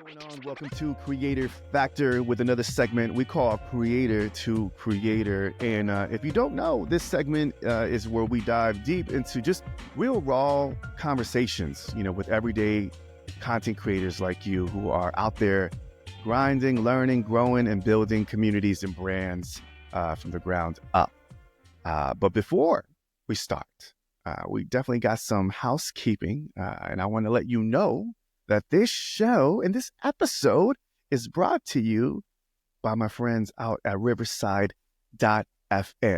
What's going on? Welcome to Creator Factor with another segment we call Creator to Creator. And if you don't know, this segment is where we dive deep into just real raw conversations, with everyday content creators like you who are out there grinding, learning, growing, and building communities and brands from the ground up. But before we start, we definitely got some housekeeping, and I want to let you know that this show and this episode is brought to you by my friends out at Riverside.fm.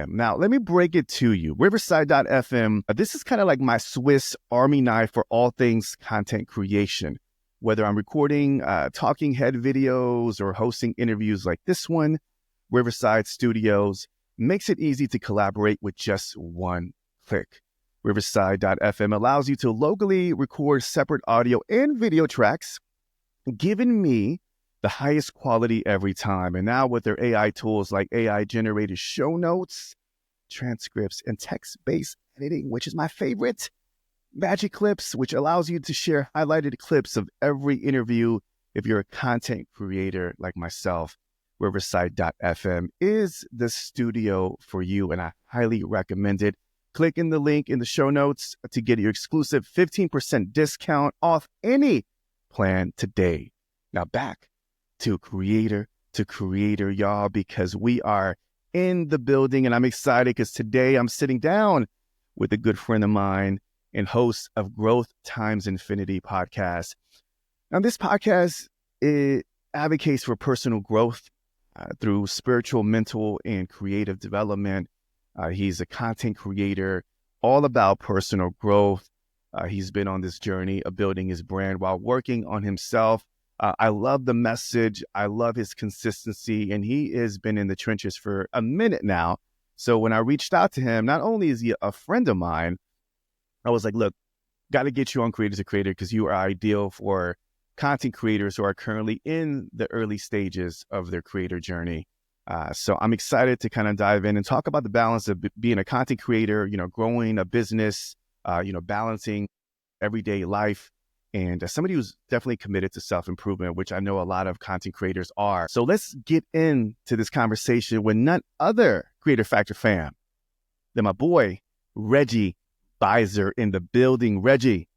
Now, let me break it to you. Riverside.fm, this is kind of like my Swiss Army knife for all things content creation. Whether I'm recording talking head videos or hosting interviews like this one, Riverside Studios makes it easy to collaborate with just one click. Riverside.fm allows you to locally record separate audio and video tracks, giving me the highest quality every time. And now with their AI tools like AI-generated show notes, transcripts, and text-based editing, which is my favorite, Magic Clips, which allows you to share highlighted clips of every interview if you're a content creator like myself. Riverside.fm is the studio for you, and I highly recommend it. Click in the link in the show notes to get your exclusive 15% discount off any plan today. Now back to creator, y'all, because we are in the building, and I'm excited because today I'm sitting down with a good friend of mine and host of Growth Times Infinity podcast. Now, this podcast, it advocates for personal growth through spiritual, mental, and creative development. He's a content creator, all about personal growth. He's been on this journey of building his brand while working on himself. I love the message. I love his consistency, and he has been in the trenches for a minute now. So when I reached out to him, not only is he a friend of mine, I was like, look, got to get you on Creator to Creator because you are ideal for content creators who are currently in the early stages of their creator journey. So I'm excited to kind of dive in and talk about the balance of being a content creator, growing a business, balancing everyday life, and somebody who's definitely committed to self-improvement, which I know a lot of content creators are. So let's get into this conversation with none other Creator Factor fam than my boy, Reggie Bisor in the building. Reggie,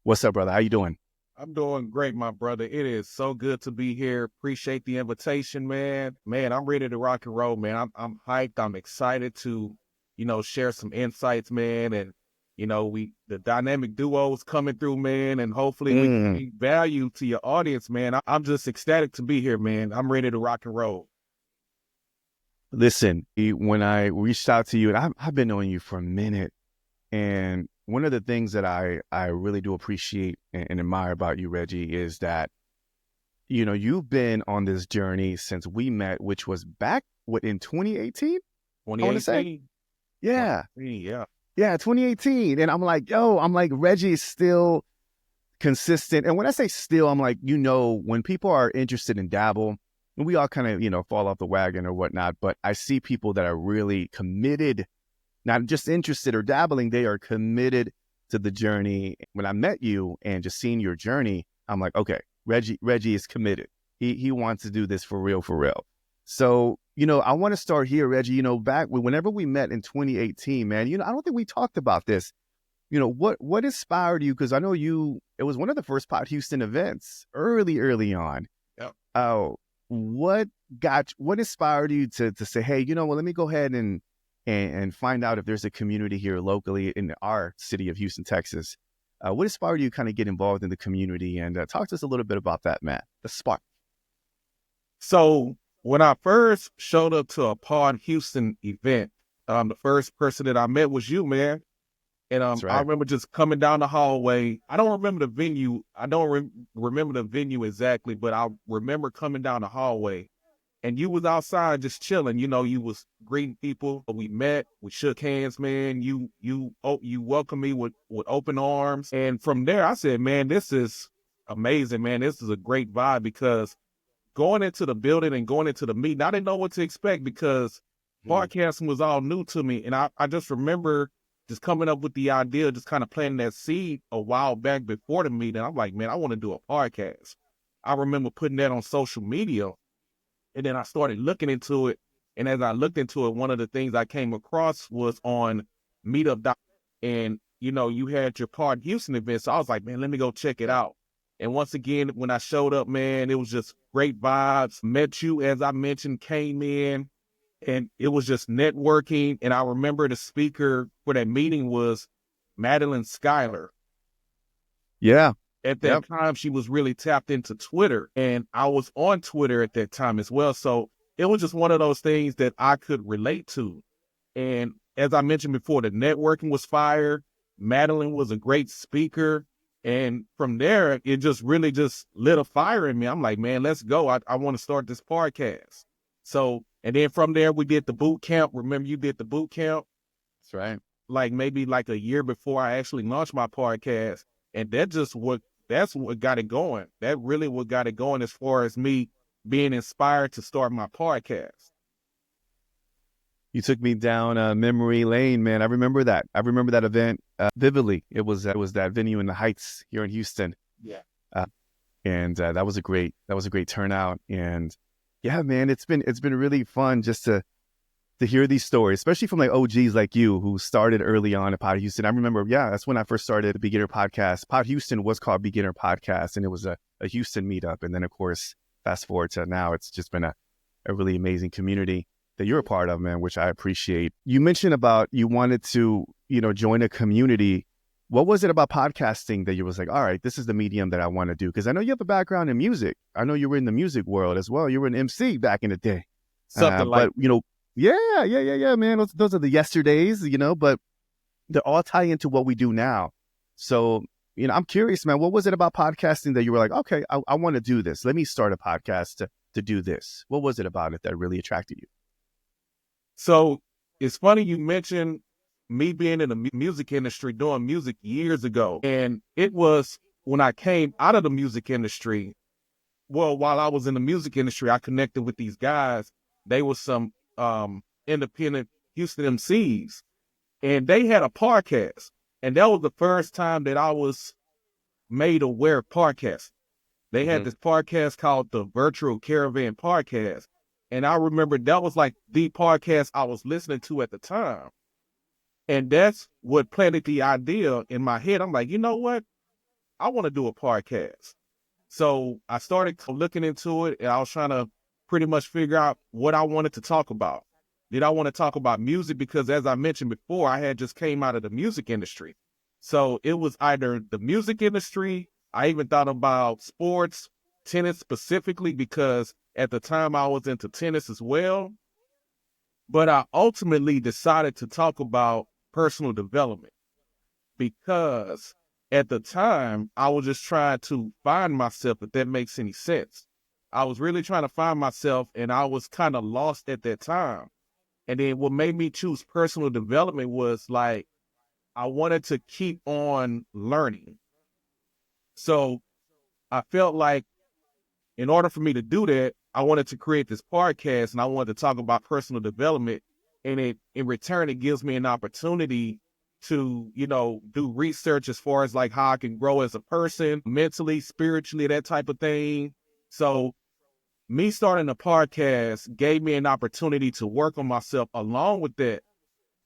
what's up, brother? How you doing? I'm doing great, my brother. It is so good to be here. Appreciate the invitation, man. Man, I'm ready to rock and roll, man. I'm hyped. I'm excited to, share some insights, man. And, the dynamic duo is coming through, man. And hopefully we can bring value to your audience, man. I'm just ecstatic to be here, man. I'm ready to rock and roll. Listen, when I reached out to you, and I've been knowing you for a minute, and one of the things that I really do appreciate and admire about you, Reggie, is that, you've been on this journey since we met, which was back, in 2018? 2018? I want to say? Yeah. 2018, yeah, 2018. And I'm like, Reggie is still consistent. And when I say still, I'm like, when people are interested in dabble, and we all kind of, fall off the wagon or whatnot, but I see people that are really committed, not just interested or dabbling, they are committed to the journey. When I met you and just seeing your journey, I'm like, okay, Reggie is committed. He wants to do this for real. So, I want to start here, Reggie, back whenever we met in 2018, man, I don't think we talked about this. What inspired you? Because I know it was one of the first Pod Houston events early on. Yep. What inspired you to say, hey, let me go ahead and find out if there's a community here locally in our city of Houston, Texas. What inspired you to kind of get involved in the community? And talk to us a little bit about that, Matt, the spark. So when I first showed up to a Pod Houston event, the first person that I met was you, man. And That's right. I remember just coming down the hallway. I don't remember the venue. I don't remember the venue exactly, but I remember coming down the hallway. And you was outside just chilling, you was greeting people. We met, we shook hands, man. You welcomed me with open arms. And from there, I said, man, this is amazing, man. This is a great vibe because going into the building and going into the meeting, I didn't know what to expect because podcasting was all new to me. And I just remember just coming up with the idea, just kind of planting that seed a while back before the meeting. I'm like, man, I want to do a podcast. I remember putting that on social media, and then I started looking into it. And as I looked into it, one of the things I came across was on Meetup. And, you had your Pod Houston event. So I was like, man, let me go check it out. And once again, when I showed up, man, it was just great vibes. Met you, as I mentioned, came in, and it was just networking. And I remember the speaker for that meeting was Madeline Schuyler. Yeah. At that time, she was really tapped into Twitter, and I was on Twitter at that time as well. So it was just one of those things that I could relate to. And as I mentioned before, the networking was fire. Madeline was a great speaker. And from there, it just really just lit a fire in me. I'm like, man, let's go. I want to start this podcast. So, and then from there, we did the boot camp. Remember, you did the boot camp? That's right. Maybe a year before I actually launched my podcast. And that's what got it going. That really what got it going as far as me being inspired to start my podcast. You took me down memory lane, man. I remember that. I remember that event vividly. It was that venue in the Heights here in Houston. Yeah. And that was a great turnout. And yeah, man, it's been really fun just to hear these stories, especially from like OGs like you who started early on at Pod Houston. I remember, that's when I first started the Beginner Podcast. Pod Houston was called Beginner Podcast, and it was a Houston meetup. And then, of course, fast forward to now, it's just been a really amazing community that you're a part of, man, which I appreciate. You mentioned about you wanted to, join a community. What was it about podcasting that you was like, all right, this is the medium that I want to do? Because I know you have a background in music. I know you were in the music world as well. You were an MC back in the day. But, yeah, man. Those are the yesterdays, but they all tie into what we do now. So, I'm curious, man, what was it about podcasting that you were like, okay, I want to do this. Let me start a podcast to do this. What was it about it that really attracted you? So it's funny you mentioned me being in the music industry, doing music years ago. And it was when I came out of the music industry. Well, while I was in the music industry, I connected with these guys. They were some independent Houston MCs, and they had a podcast. And that was the first time that I was made aware of podcasts. They had this podcast called the Virtual Caravan Podcast. And I remember that was like the podcast I was listening to at the time. And that's what planted the idea in my head. I'm like, you know what? I want to do a podcast. So I started looking into it, and I was trying to pretty much figure out what I wanted to talk about. Did I want to talk about music? Because as I mentioned before, I had just came out of the music industry. So it was either the music industry. I even thought about sports, tennis specifically, because at the time I was into tennis as well. But I ultimately decided to talk about personal development because at the time I was just trying to find myself, if that makes any sense. I was really trying to find myself, and I was kind of lost at that time. And then what made me choose personal development was like, I wanted to keep on learning. So I felt like in order for me to do that, I wanted to create this podcast, and I wanted to talk about personal development. And in return, it gives me an opportunity to, do research as far as like how I can grow as a person, mentally, spiritually, that type of thing. So me starting a podcast gave me an opportunity to work on myself. Along with that,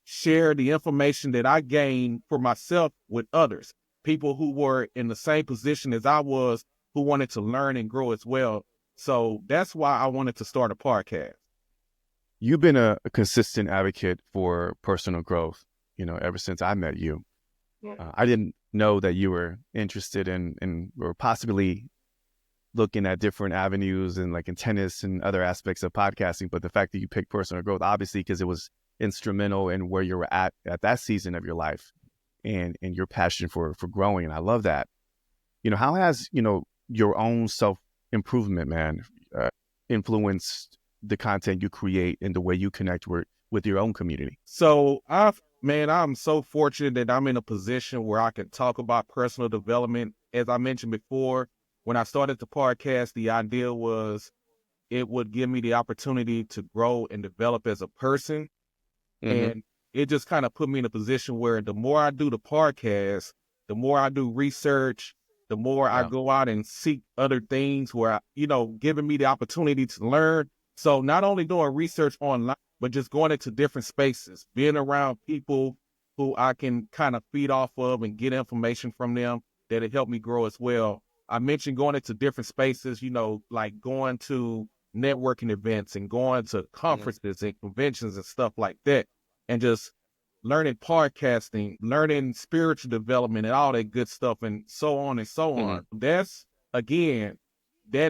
share the information that I gained for myself with others, people who were in the same position as I was, who wanted to learn and grow as well. So that's why I wanted to start a podcast. You've been a consistent advocate for personal growth, ever since I met you. I didn't know that you were interested in or possibly looking at different avenues and like in tennis and other aspects of podcasting. But the fact that you picked personal growth, obviously, because it was instrumental in where you were at that season of your life and your passion for growing. And I love that. How has, your own self-improvement, man, influenced the content you create and the way you connect with your own community? So I'm so fortunate that I'm in a position where I can talk about personal development. As I mentioned before, when I started the podcast, the idea was it would give me the opportunity to grow and develop as a person. And it just kind of put me in a position where the more I do the podcast, the more I do research, the more I go out and seek other things where, giving me the opportunity to learn. So not only doing research online, but just going into different spaces, being around people who I can kind of feed off of and get information from them that it helped me grow as well. I mentioned going into different spaces, like going to networking events and going to conferences and conventions and stuff like that, and just learning podcasting, learning spiritual development and all that good stuff, and so on and so on. That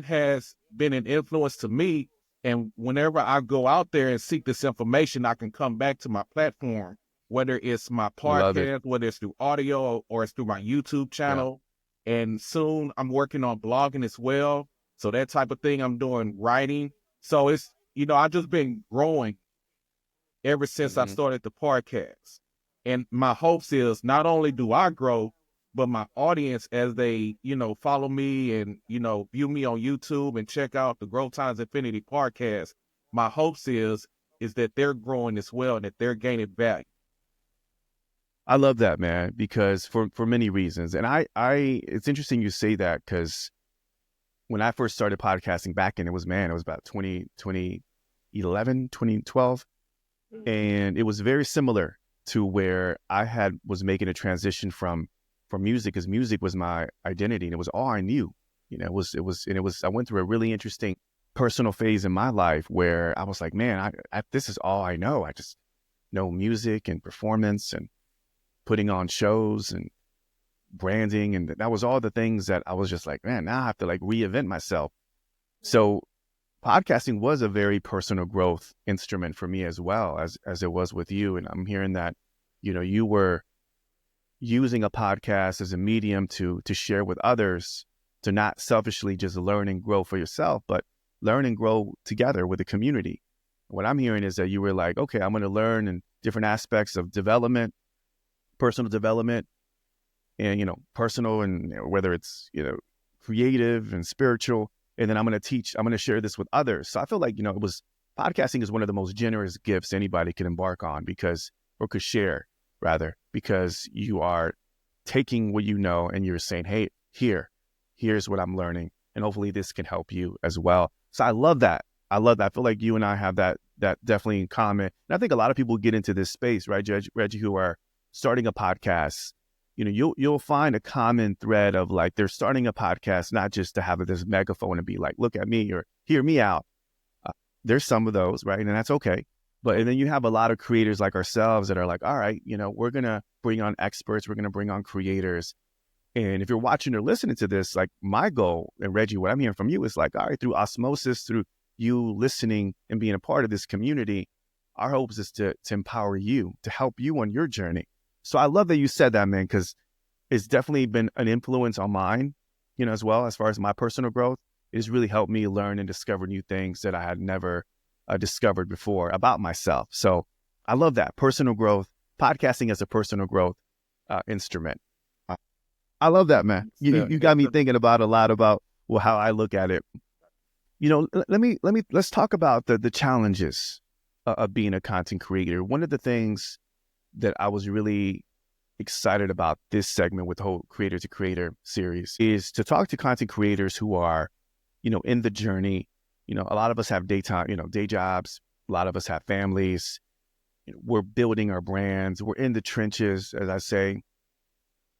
has been an influence to me. And whenever I go out there and seek this information, I can come back to my platform, whether it's my podcast, whether it's through audio or it's through my YouTube channel. And soon I'm working on blogging as well. So that type of thing, I'm doing writing. So it's, I've just been growing ever since I started the podcast. And my hopes is not only do I grow, but my audience, as they, follow me and, view me on YouTube and check out the Growth Times Infinity podcast, my hopes is that they're growing as well and that they're gaining value. I love that, man, because for many reasons. And it's interesting you say that, because when I first started podcasting back in, it was about 2011, 2012. And it was very similar to where I was making a transition from music, because music was my identity and it was all I knew. I went through a really interesting personal phase in my life where I was like, man, this is all I know. I just know music and performance and putting on shows and branding. And that was all the things that I was just like, man, now I have to like reinvent myself. So podcasting was a very personal growth instrument for me as well as it was with you. And I'm hearing that, you were using a podcast as a medium to share with others, to not selfishly just learn and grow for yourself, but learn and grow together with the community. What I'm hearing is that you were like, okay, I'm going to learn in different aspects of development, personal development, and, personal, and whether it's, creative and spiritual. And then I'm going to share this with others. So I feel like, podcasting is one of the most generous gifts anybody can embark on, or could share rather, because you are taking what you know and you're saying, hey, here's what I'm learning. And hopefully this can help you as well. So I love that. I feel like you and I have that definitely in common. And I think a lot of people get into this space, right, Reggie, who are starting a podcast. You'll find a common thread of like, they're starting a podcast, not just to have this megaphone and be like, look at me or hear me out. There's some of those, right? And that's okay. And then you have a lot of creators like ourselves that are like, all right, we're going to bring on experts. We're going to bring on creators. And if you're watching or listening to this, like my goal, and Reggie, what I'm hearing from you is like, all right, through osmosis, through you listening and being a part of this community, our hopes is to empower you, to help you on your journey. So I love that you said that, man, because it's definitely been an influence on mine, as well, as far as my personal growth. It's really helped me learn and discover new things that I had never discovered before about myself. So I love that. Personal growth, podcasting as a personal growth instrument. I love that, man. You got me thinking about a lot about how I look at it. Let's talk about the challenges of being a content creator. One of the things that I was really excited about this segment with the whole creator to creator series is to talk to content creators who are, in the journey. A lot of us have day jobs. A lot of us have families. We're building our brands. We're in the trenches, as I say.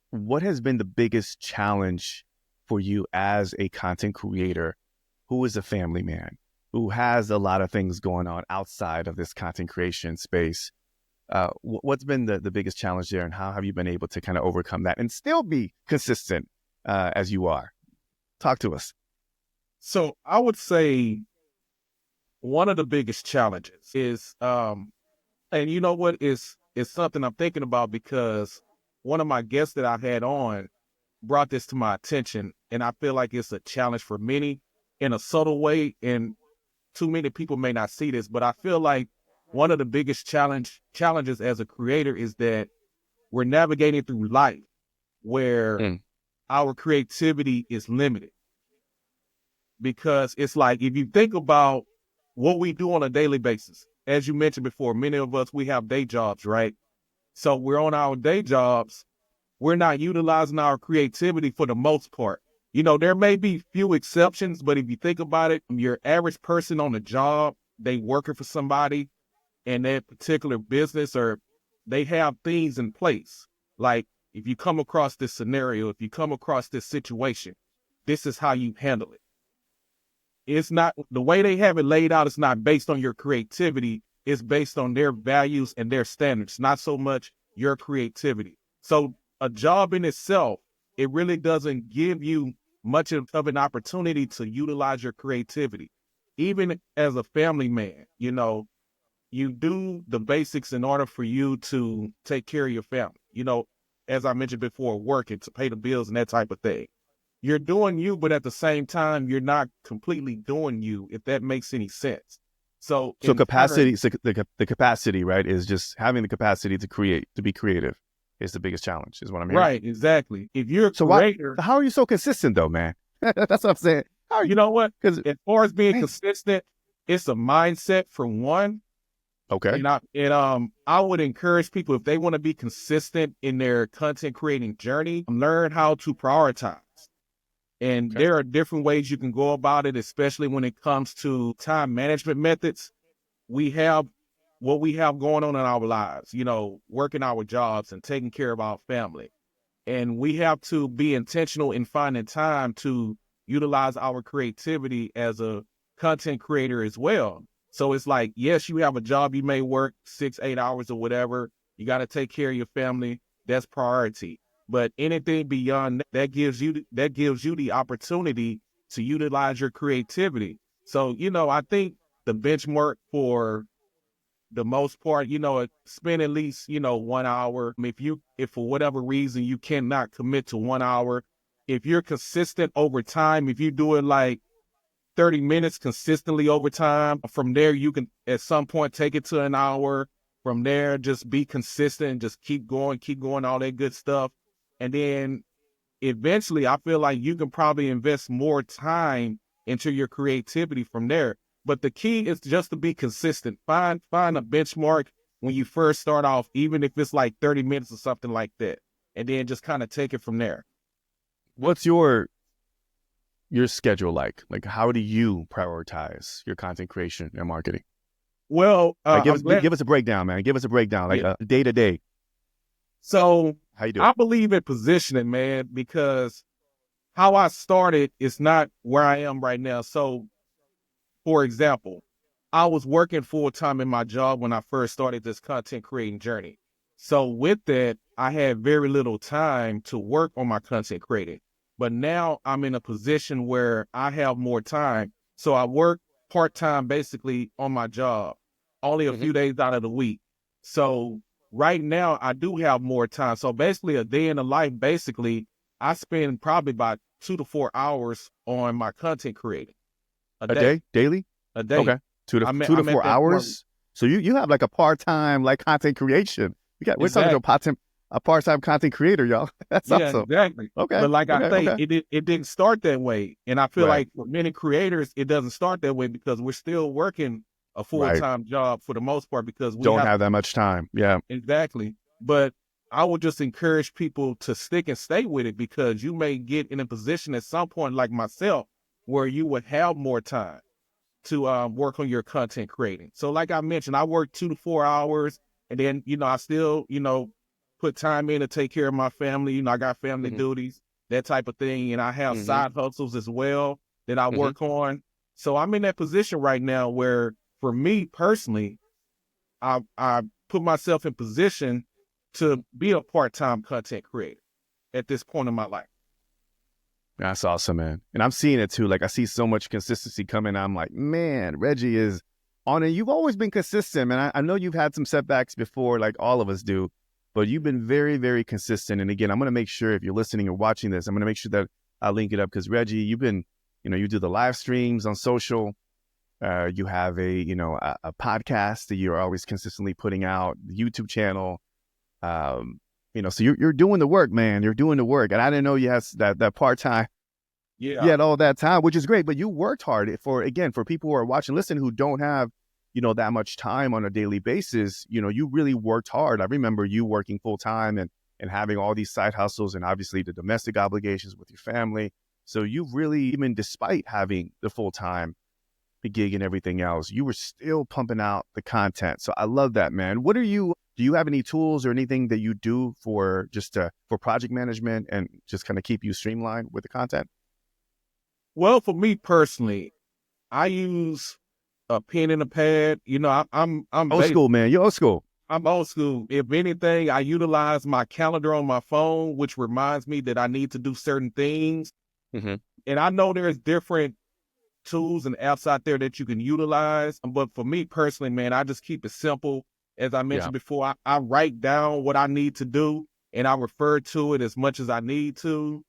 What has been the biggest challenge for you as a content creator who is a family man, who has a lot of things going on outside of this content creation space? What's been the biggest challenge there, and how have you been able to kind of overcome that and still be consistent as you are? Talk to us. So I would say one of the biggest challenges is, and you know what, is something I'm thinking about, because one of my guests that I had on brought this to my attention, and I feel like it's a challenge for many in a subtle way, and too many people may not see this, but I feel like one of the biggest challenges as a creator is that we're navigating through life where our creativity is limited. Because it's like, if you think about what we do on a daily basis, as you mentioned before, many of us, we have day jobs, right? So we're on our day jobs we're not utilizing our creativity for the most part. You know, there may be few exceptions, but if you think about it, your average person on the job, they working for somebody in that particular business, or they have things in place. Like if you come across this scenario, if you come across this situation, this is how you handle it. It's not the way they have it laid out. It's not based on your creativity. It's based on their values and their standards, not so much your creativity. So a job in itself, it really doesn't give you much of an opportunity to utilize your creativity. Even as a family man, you know, you do the basics in order for you to take care of your family. You know, as I mentioned before, working to pay the bills and that type of thing. You're doing you, but at the same time, you're not completely doing you, if that makes any sense. So capacity, the capacity, right, is just having the capacity to create, to be creative is the biggest challenge, is what I'm hearing. Right, exactly. If you're a creator. How are you so consistent though, man? That's what I'm saying. How are you know what? Because as far as being consistent, it's a mindset for one. Okay. And I would encourage people, if they want to be consistent in their content creating journey, learn how to prioritize. And there are different ways you can go about it, especially when it comes to time management methods. We have what we have going on in our lives, you know, working our jobs and taking care of our family. And we have to be intentional in finding time to utilize our creativity as a content creator as well. So it's like, yes, you have a job, you may work 6-8 hours or whatever. You got to take care of your family. That's priority. But anything beyond that gives you the opportunity to utilize your creativity. So, you know, I think the benchmark for the most part, you know, spend at least, you know, 1 hour. If for whatever reason you cannot commit to 1 hour, if you're consistent over time, if you do it like 30 minutes consistently over time, from there you can at some point take it to an hour. From there, just be consistent, just keep going, all that good stuff. And then eventually I feel like you can probably invest more time into your creativity from there. But the key is just to be consistent. Find a benchmark when you first start off, even if it's like 30 minutes or something like that. And then just kind of take it from there. What's your schedule like? Like, how do you prioritize your content creation and marketing? Well, give us a breakdown, man. Give us a breakdown, like day to day. So how you do? I believe in positioning, man, because how I started is not where I am right now. So, for example, I was working full time in my job when I first started this content creating journey. So with that, I had very little time to work on my content creating. But now I'm in a position where I have more time. So I work part-time basically on my job, only a few days out of the week. So right now I do have more time. So basically a day in the life, basically I spend probably about 2 to 4 hours on my content creating. A day? Daily? A day. Okay. 2 to 4 hours. So you have like a part-time like content creation. We're talking about a part-time content creator, y'all. That's awesome. Exactly. Okay. But like I say, it didn't start that way. And I feel like for many creators, it doesn't start that way because we're still working a full-time job for the most part because we don't have that much time. Yeah. Exactly. But I would just encourage people to stick and stay with it because you may get in a position at some point like myself where you would have more time to work on your content creating. So like I mentioned, I work 2 to 4 hours and then, you know, I still, you know, put time in to take care of my family. You know, I got family duties, that type of thing. And I have side hustles as well that I work on. So I'm in that position right now where for me personally, I put myself in position to be a part-time content creator at this point in my life. That's awesome, man. And I'm seeing it too. Like I see so much consistency coming. I'm like, man, Reggie is on it. You've always been consistent, man. I know you've had some setbacks before, like all of us do, but you've been very, very consistent. And again, I'm going to make sure if you're listening or watching this, I'm going to make sure that I link it up because Reggie, you've been, you know, you do the live streams on social. You have a podcast that you're always consistently putting out, the YouTube channel. You know, so you're doing the work, man. You're doing the work. And I didn't know you had that part-time. Yeah. You had all that time, which is great. But you worked hard for people who are watching, listen, who don't have, you know, that much time on a daily basis. You know, you really worked hard. I remember you working full time and and having all these side hustles and obviously the domestic obligations with your family. So you really, even despite having the full-time gig and everything else, you were still pumping out the content. So I love that, man. Do you have any tools or anything that you do for for project management and just kind of keep you streamlined with the content? Well, for me personally, I use a pen and a pad. I'm Old school, man. You're old school. I'm old school. If anything, I utilize my calendar on my phone, which reminds me that I need to do certain things. Mm-hmm. And I know there's different tools and apps out there that you can utilize. But for me personally, man, I just keep it simple. As I mentioned before, I write down what I need to do and I refer to it as much as I need to.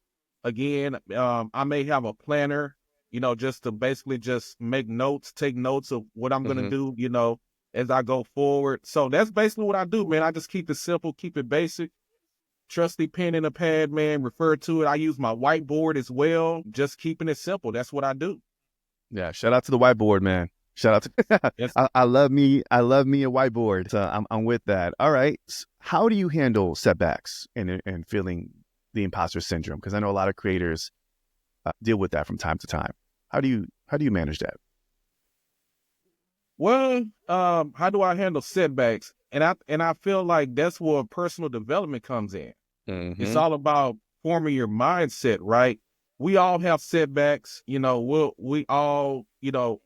Again, I may have a planner, just to basically just take notes of what I'm going to do, as I go forward. So that's basically what I do, man. I just keep it simple, keep it basic. Trusty pen and a pad, man, refer to it. I use my whiteboard as well. Just keeping it simple. That's what I do. Yeah. Shout out to the whiteboard, man. Shout out to, Yes. I love me a whiteboard. So I'm with that. All right. How do you handle setbacks and feeling the imposter syndrome? Because I know a lot of creators deal with that from time to time. How do you manage that? Well, how do I handle setbacks? And I feel like that's where personal development comes in. Mm-hmm. It's all about forming your mindset, right? We all have setbacks, we all,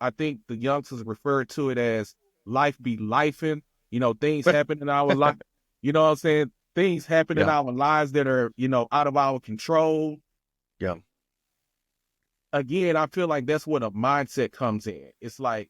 I think the youngsters refer to it as life be lifing, things happen in our life, you know what I'm saying? Things happen in our lives that are, out of our control. Yeah. Again, I feel like that's where the mindset comes in. It's like,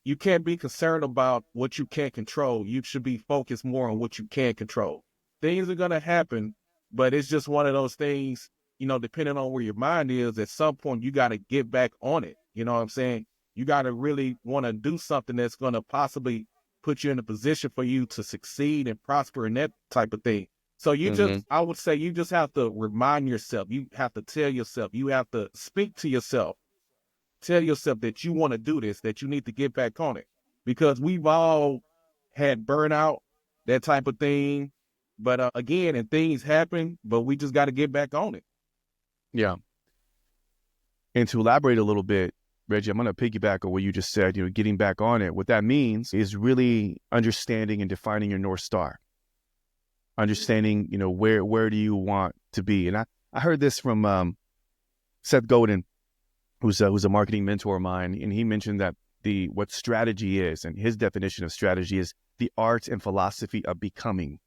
you can't be concerned about what you can't control. You should be focused more on what you can control. Things are going to happen, but it's just one of those things, depending on where your mind is, at some point you got to get back on it. You know what I'm saying? You got to really want to do something that's going to possibly put you in a position for you to succeed and prosper and that type of thing. So I would say you just have to remind yourself, you have to tell yourself, you have to speak to yourself. Tell yourself that you want to do this, that you need to get back on it, because we've all had burnout, that type of thing. But again, and things happen, but we just got to get back on it. Yeah. And to elaborate a little bit, Reggie, I'm going to piggyback on what you just said, getting back on it. What that means is really understanding and defining your North Star. Understanding, where do you want to be? And I heard this from Seth Godin, who's a marketing mentor of mine, and he mentioned that what strategy is, and his definition of strategy is the art and philosophy of becoming.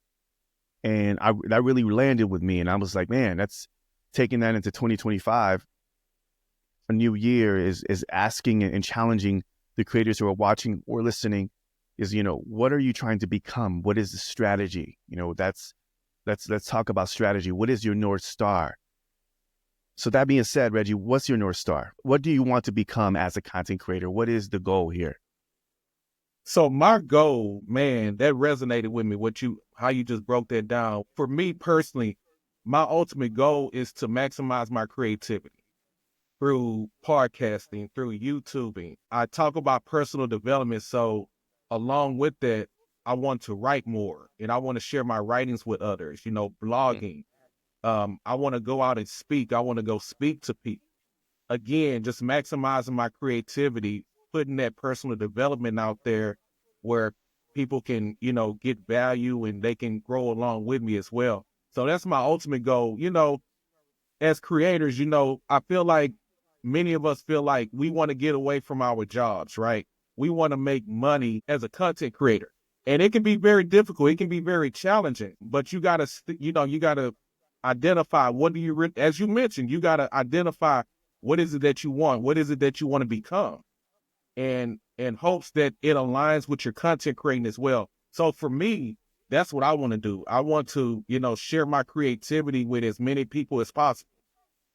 And that really landed with me, and I was like, man, that's taking that into 2025. A new year is asking and challenging the creators who are watching or listening is, what are you trying to become? What is the strategy? Let's talk about strategy. What is your North Star? So that being said, Reggie, what's your North Star? What do you want to become as a content creator? What is the goal here? So my goal, man, that resonated with me, how you just broke that down. For me personally, my ultimate goal is to maximize my creativity through podcasting, through YouTubing. I talk about personal development. So along with that, I want to write more and I want to share my writings with others, blogging. I want to go out and speak. I want to go speak to people. Again, just maximizing my creativity, putting that personal development out there where people can, get value and they can grow along with me as well. So that's my ultimate goal. As creators, I feel like many of us feel like we want to get away from our jobs, right? We want to make money as a content creator. And it can be very difficult. It can be very challenging, but you got to, identify as you mentioned, you got to identify what is it that you want? What is it that you want to become? And in hopes that it aligns with your content creating as well. So for me, that's what I want to do. I want to, share my creativity with as many people as possible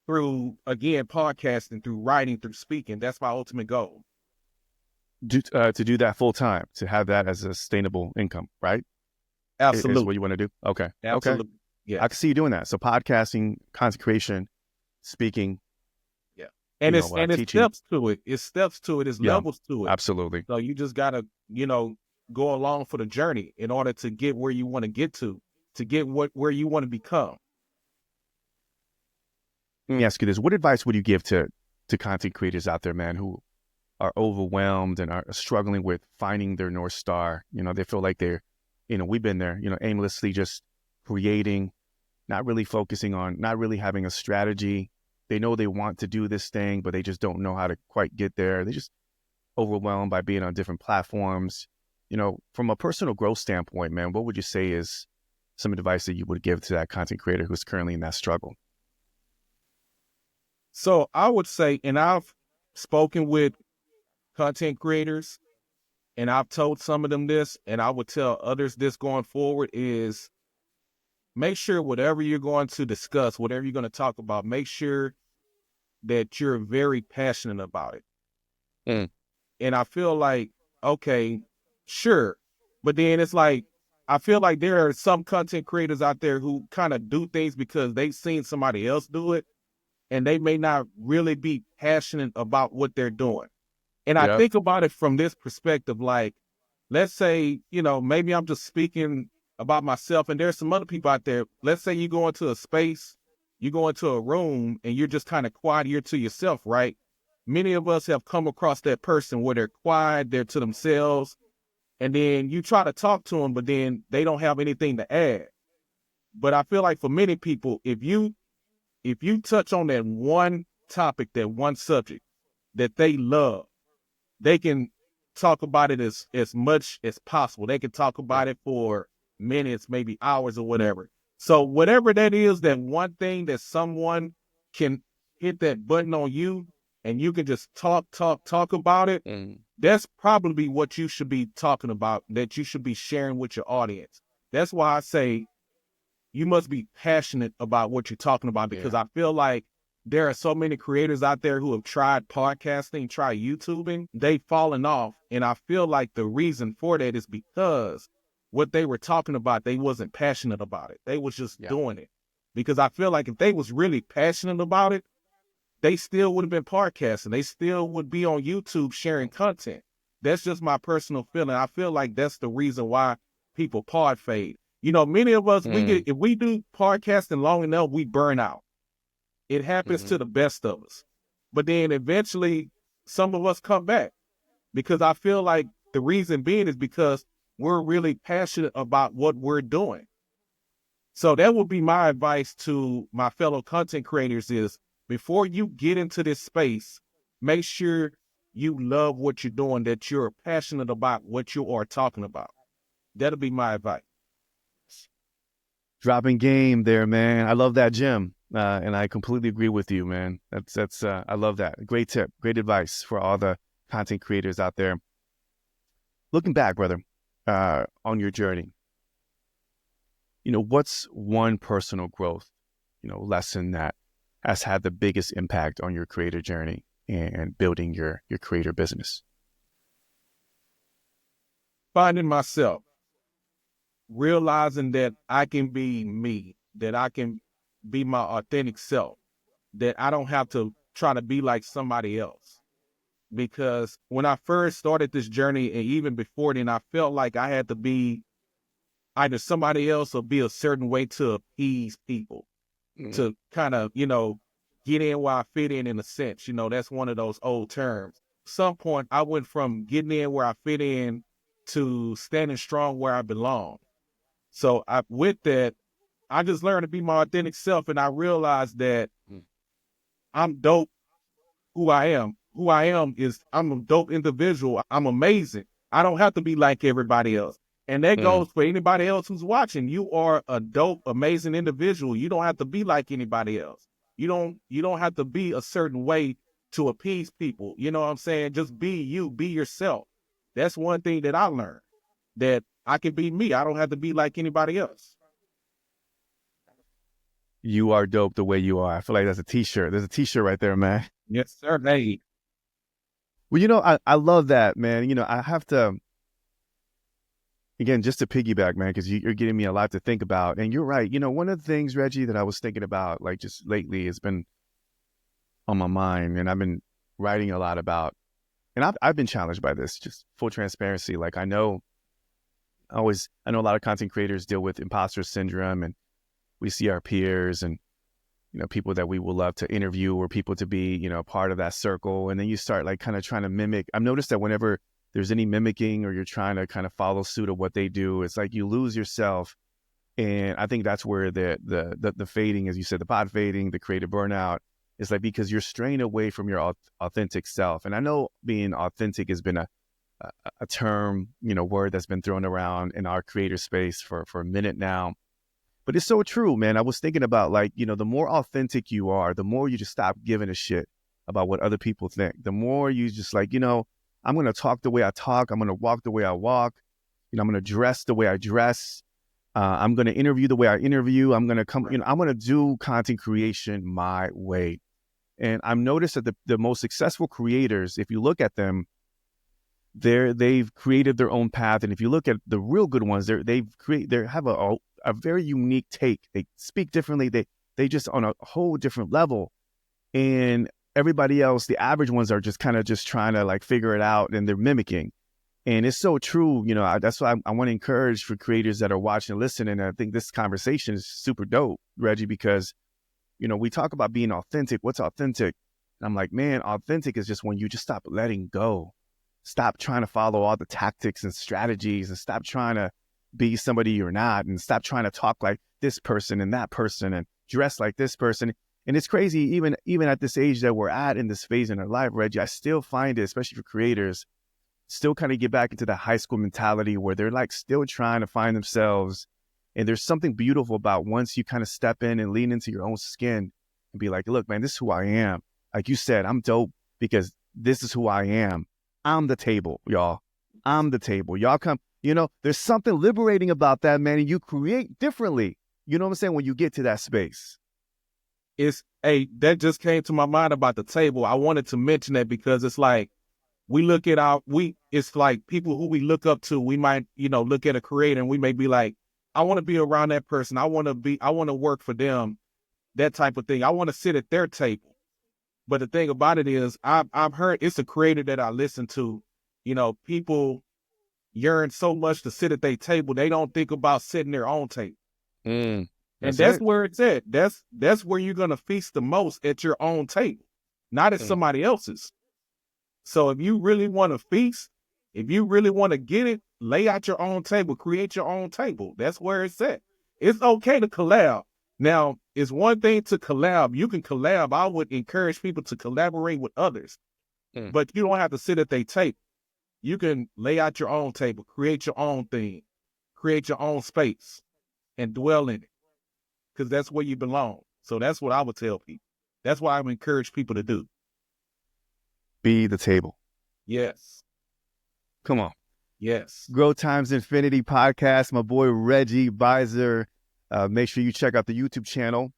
through, again, podcasting, through writing, through speaking. That's my ultimate goal. To do that full time, to have that as a sustainable income, right? Absolutely. Is what you want to do? Okay. Absolutely. Okay. Yeah. I can see you doing that. So podcasting, content creation, speaking. Yeah. And it's steps to it. It's steps to it. It's levels to it. Absolutely. So you just got to, go along for the journey in order to get where you want to get to. to get where you want to become. Let me ask you this. What advice would you give to content creators out there, man, who are overwhelmed and are struggling with finding their North Star? They feel like they're, we've been there, aimlessly just creating, not really focusing on, not really having a strategy. They know they want to do this thing, but they just don't know how to quite get there. They're just overwhelmed by being on different platforms. From a personal growth standpoint, man, what would you say is some advice that you would give to that content creator who's currently in that struggle? So I would say, and I've spoken with content creators, and I've told some of them this, and I would tell others this going forward, is make sure whatever you're going to discuss, whatever you're going to talk about, make sure that you're very passionate about it. And I feel like, okay, sure. But then it's like, I feel like there are some content creators out there who kind of do things because they've seen somebody else do it, and they may not really be passionate about what they're doing. And I think about it from this perspective, like, let's say, maybe I'm just speaking about myself, and there's some other people out there. Let's say you go into a space, you go into a room, and you're just kind of quiet, you're to yourself, right? Many of us have come across that person where they're quiet, they're to themselves, and then you try to talk to them, but then they don't have anything to add. But I feel like for many people, if you touch on that one topic, that one subject that they love, they can talk about it as much as possible. They can talk about it for minutes, maybe hours or whatever. So whatever that is, that one thing that someone can hit that button on you and you can just talk about it, that's probably what you should be talking about, that you should be sharing with your audience. That's why I say you must be passionate about what you're talking about, because I feel like there are so many creators out there who have tried podcasting, tried YouTubing, they've fallen off. And I feel like the reason for that is because what they were talking about, they wasn't passionate about it. They was just doing it. Because I feel like if they was really passionate about it, they still would have been podcasting. They still would be on YouTube sharing content. That's just my personal feeling. I feel like that's the reason why people pod fade. Many of us, if we do podcasting long enough, we burn out. It happens to the best of us. But then eventually some of us come back, because I feel like the reason being is because we're really passionate about what we're doing. So that would be my advice to my fellow content creators is, before you get into this space, make sure you love what you're doing, that you're passionate about what you are talking about. That'll be my advice. Dropping game there, man. I love that, Jim. And I completely agree with you, man. That's I love that. Great tip, great advice for all the content creators out there. Looking back, brother, on your journey, what's one personal growth, lesson that has had the biggest impact on your creator journey and building your creator business? Finding myself, realizing that I can be me, that I can be my authentic self, that I don't have to try to be like somebody else. Because when I first started this journey, and even before then, I felt like I had to be either somebody else or be a certain way to appease people, to kind of, get in where I fit in a sense. That's one of those old terms. At some point, I went from getting in where I fit in to standing strong where I belong. So with that, I just learned to be my authentic self, and I realized that I'm dope who I am. Who I am is I'm a dope individual. I'm amazing. I don't have to be like everybody else. And that goes for anybody else who's watching. You are a dope, amazing individual. You don't have to be like anybody else. You don't have to be a certain way to appease people. You know what I'm saying? Just be you, be yourself. That's one thing that I learned, that I can be me. I don't have to be like anybody else. You are dope the way you are. I feel like that's a t-shirt. There's a t-shirt right there, man. Yes, sir. Hey. Well, I love that, man. I have to, again, just to piggyback, man, because you're giving me a lot to think about. And you're right. One of the things, Reggie, that I was thinking about, like, just lately has been on my mind, and I've been writing a lot about, and I've been challenged by this, just full transparency. Like, I know I know a lot of content creators deal with imposter syndrome, and we see our peers and, people that we would love to interview or people to be, part of that circle. And then you start like kind of trying to mimic. I've noticed that whenever there's any mimicking or you're trying to kind of follow suit of what they do, it's like you lose yourself. And I think that's where the fading, as you said, the pod fading, the creative burnout is like, because you're straying away from your authentic self. And I know being authentic has been a term, word that's been thrown around in our creator space for a minute now. But it's so true, man. I was thinking about like, the more authentic you are, the more you just stop giving a shit about what other people think. The more you just like, I'm going to talk the way I talk. I'm going to walk the way I walk. I'm going to dress the way I dress. I'm going to interview the way I interview. I'm going to I'm going to do content creation my way. And I've noticed that the most successful creators, if you look at them, they've created their own path. And if you look at the real good ones, they have a very unique take. They speak differently. They just on a whole different level. And everybody else, the average ones, are just kind of just trying to like figure it out, and they're mimicking. And it's so true. That's why I want to encourage for creators that are watching and listening. And I think this conversation is super dope, Reggie, because, we talk about being authentic. What's authentic? And I'm like, man, authentic is just when you just stop letting go. Stop trying to follow all the tactics and strategies, and stop trying to be somebody you're not, and stop trying to talk like this person and that person and dress like this person. And it's crazy, even at this age that we're at in this phase in our life, Reggie, I still find it, especially for creators, still kind of get back into the high school mentality where they're like still trying to find themselves. And there's something beautiful about once you kind of step in and lean into your own skin and be like, look, man, this is who I am. Like you said, I'm dope because this is who I am. I'm the table, y'all. I'm the table. Y'all come, there's something liberating about that, man. And you create differently. You know what I'm saying? When you get to that space. That just came to my mind about the table. I wanted to mention that because it's like, we look at it's like people who we look up to. We might, look at a creator and we may be like, I want to be around that person. I want to work for them, that type of thing. I want to sit at their table. But the thing about it is I've heard, it's a creator that I listen to, people yearn so much to sit at their table. They don't think about sitting their own table. And that's where it's at. That's where you're going to feast the most, at your own table, not at somebody else's. So if you really want to feast, if you really want to get it, lay out your own table, create your own table. That's where it's at. It's okay to collab. Now, it's one thing to collab. You can collab. I would encourage people to collaborate with others, but you don't have to sit at their table. You can lay out your own table, create your own thing, create your own space, and dwell in it, because that's where you belong. So that's what I would tell people. That's what I would encourage people to do. Be the table. Yes. Come on. Yes. Grow Times Infinity podcast. My boy Reggie Bisor. Make sure you check out the YouTube channel.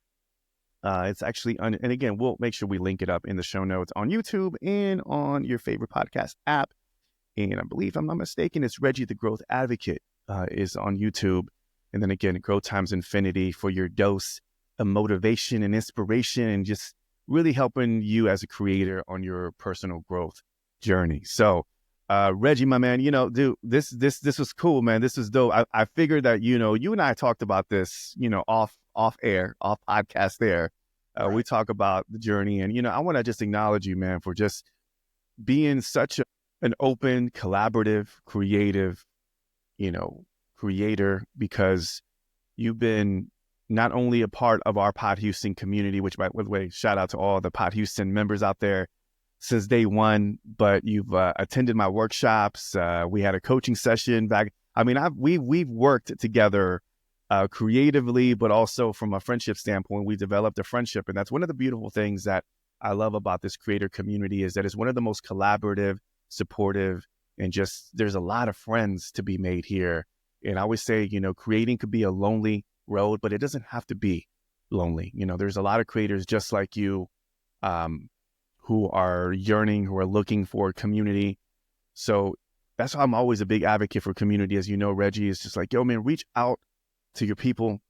It's actually and again, we'll make sure we link it up in the show notes on YouTube and on your favorite podcast app. And I believe, if I'm not mistaken, it's Reggie the Growth Advocate is on YouTube. And then again, Grow Times Infinity for your dose of motivation and inspiration, and just really helping you as a creator on your personal growth journey. So, Reggie, my man, dude, this was cool, man. This was dope. I figured that, you and I talked about this, off podcast there. Right. We talk about the journey, and, I want to just acknowledge you, man, for just being such an open, collaborative, creative, creator, because you've been not only a part of our Pod Houston community, which, by the way, shout out to all the Pod Houston members out there since day one, but you've attended my workshops. We had a coaching session back. I mean, we've worked together creatively, but also from a friendship standpoint. We developed a friendship, and that's one of the beautiful things that I love about this creator community, is that it's one of the most collaborative, supportive, and just there's a lot of friends to be made here. And I always say, creating could be a lonely road, but it doesn't have to be lonely. There's a lot of creators just like you who are yearning, who are looking for community. So that's why I'm always a big advocate for community. As you know, Reggie, is just like, yo, man, reach out to your people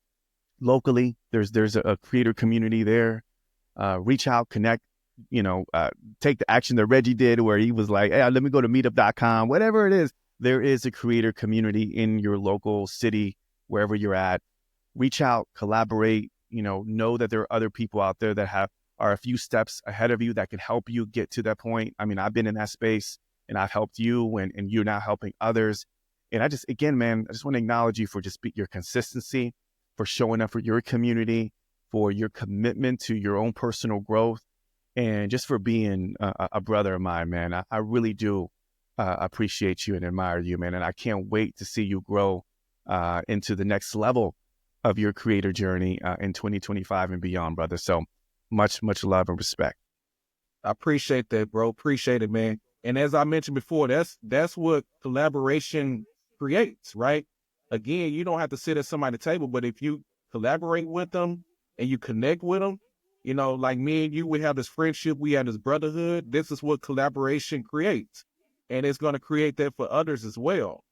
locally. There's a creator community there. Reach out, connect, take the action that Reggie did, where he was like, hey, let me go to meetup.com, whatever it is. there is a creator community in your local city, wherever you're at. Reach out, collaborate, know that there are other people out there that are a few steps ahead of you that can help you get to that point. I mean, I've been in that space and I've helped you, and you're now helping others. And I just want to acknowledge you for just your consistency, for showing up for your community, for your commitment to your own personal growth, and just for being a brother of mine, man. I really do appreciate you and admire you, man. And I can't wait to see you grow into the next level of your creator journey in 2025 and beyond, brother. So much, much love and respect. I appreciate that, bro. Appreciate it, man. And as I mentioned before, that's what collaboration creates, right? Again, you don't have to sit at somebody's table, but if you collaborate with them and you connect with them, like me and you, we have this friendship, we have this brotherhood. This is what collaboration creates. And it's going to create that for others as well.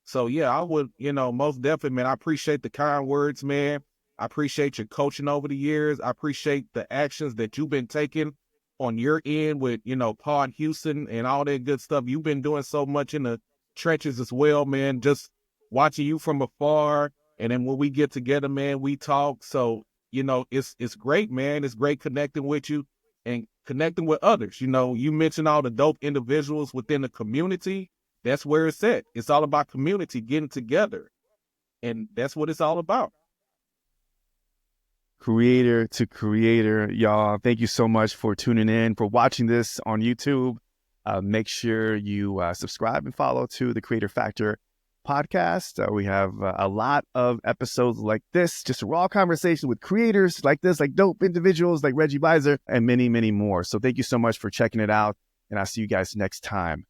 So yeah, I would, most definitely, man, I appreciate the kind words, man. I appreciate your coaching over the years. I appreciate the actions that you've been taking on your end with, Pod Houston and all that good stuff. You've been doing so much in the trenches as well, man. Just watching you from afar. And then when we get together, man, we talk. So, it's great, man. It's great connecting with you and connecting with others. You mentioned all the dope individuals within the community. That's where it's at. It's all about community getting together. And that's what it's all about. Creator to creator, y'all. Thank you so much for tuning in, for watching this on YouTube. Make sure you subscribe and follow to the Creator Factor podcast. We have a lot of episodes like this, just raw conversation with creators like this, like dope individuals like Reggie Bisor, and many, many more. So thank you so much for checking it out, and I'll see you guys next time